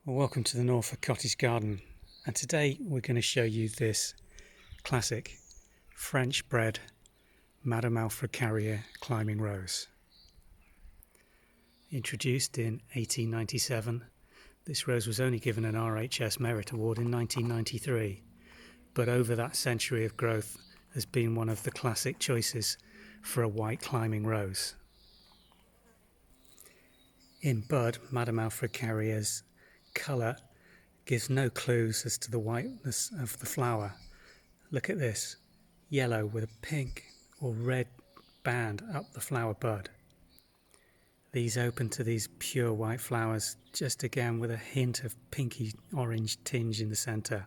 Well, welcome to the Norfolk Cottage Garden, and today we're going to show you this classic French bred Madame Alfred Carriere climbing rose. Introduced in 1897, this rose was only given an RHS Merit Award in 1993, but over that century of growth has been one of the classic choices for a white climbing rose. In bud, Madame Alfred Carriere's colour gives no clues as to the whiteness of the flower. Look at this, yellow with a pink or red band up the flower bud. These open to these pure white flowers, just again with a hint of pinky orange tinge in the centre.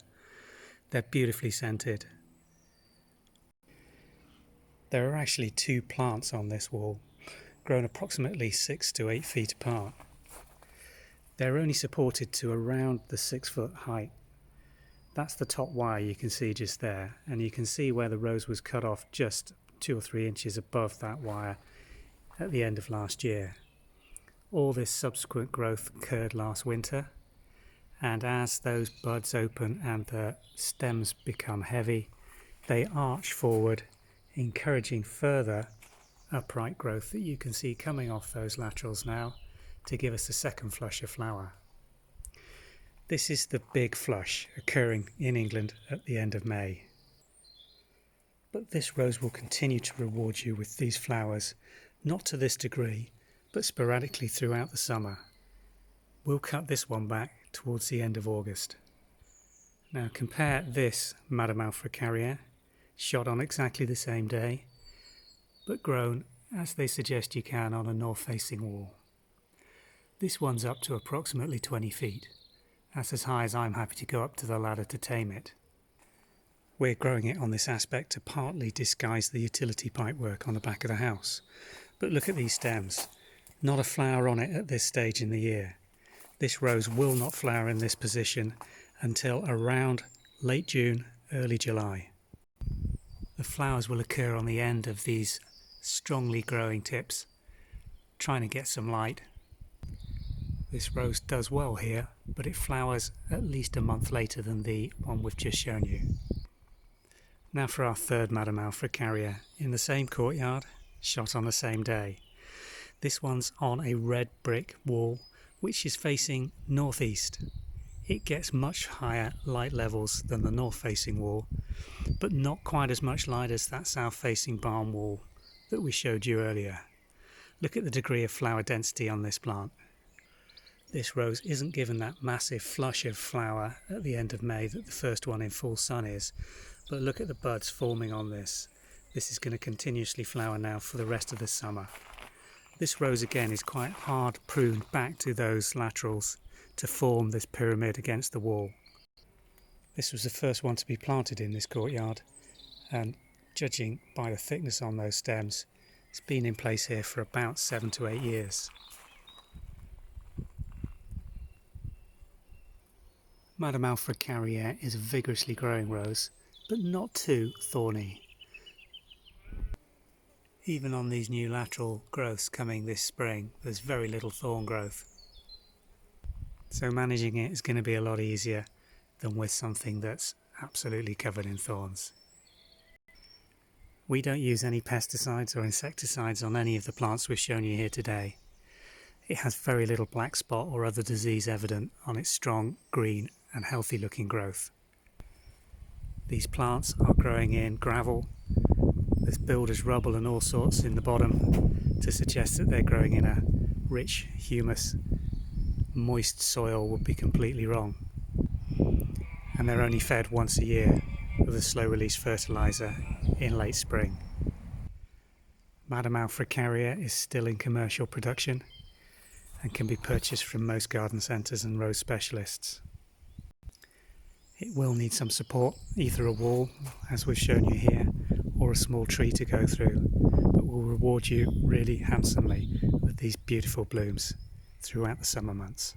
They're beautifully scented. There are actually two plants on this wall, grown approximately 6 to 8 feet apart. They're only supported to around the 6-foot height. That's the top wire you can see just there, and you can see where the rose was cut off just 2 or 3 inches above that wire at the end of last year. All this subsequent growth occurred last winter, and as those buds open and the stems become heavy, they arch forward, encouraging further upright growth that you can see coming off those laterals now, to give us a second flush of flower. This is the big flush occurring in England at the end of May. But this rose will continue to reward you with these flowers, not to this degree, but sporadically throughout the summer. We'll cut this one back towards the end of August. Now compare this Madame Alfred Carriere, shot on exactly the same day, but grown as they suggest you can on a north-facing wall. This one's up to approximately 20 feet. That's as high as I'm happy to go up to the ladder to tame it. We're growing it on this aspect to partly disguise the utility pipework on the back of the house. But look at these stems. Not a flower on it at this stage in the year. This rose will not flower in this position until around late June, early July. The flowers will occur on the end of these strongly growing tips, trying to get some light. This rose does well here, but it flowers at least a month later than the one we've just shown you. Now for our third Madame Alfred Carriere, in the same courtyard, shot on the same day. This one's on a red brick wall, which is facing northeast. It gets much higher light levels than the north-facing wall, but not quite as much light as that south-facing barn wall that we showed you earlier. Look at the degree of flower density on this plant. This rose isn't given that massive flush of flower at the end of May that the first one in full sun is, but look at the buds forming on this. This is going to continuously flower now for the rest of the summer. This rose again is quite hard pruned back to those laterals to form this pyramid against the wall. This was the first one to be planted in this courtyard, and judging by the thickness on those stems, it's been in place here for about 7 to 8 years. Madame Alfred Carriere is a vigorously growing rose, but not too thorny. Even on these new lateral growths coming this spring, there's very little thorn growth. So managing it is going to be a lot easier than with something that's absolutely covered in thorns. We don't use any pesticides or insecticides on any of the plants we've shown you here today. It has very little black spot or other disease evident on its strong, green and healthy looking growth. These plants are growing in gravel. There's builder's rubble and all sorts in the bottom to suggest that they're growing in a rich, humus, moist soil would be completely wrong. And they're only fed once a year with a slow release fertiliser in late spring. Madame Alfred Carriere is still in commercial production and can be purchased from most garden centres and rose specialists. It will need some support, either a wall, as we've shown you here, or a small tree to go through, but will reward you really handsomely with these beautiful blooms throughout the summer months.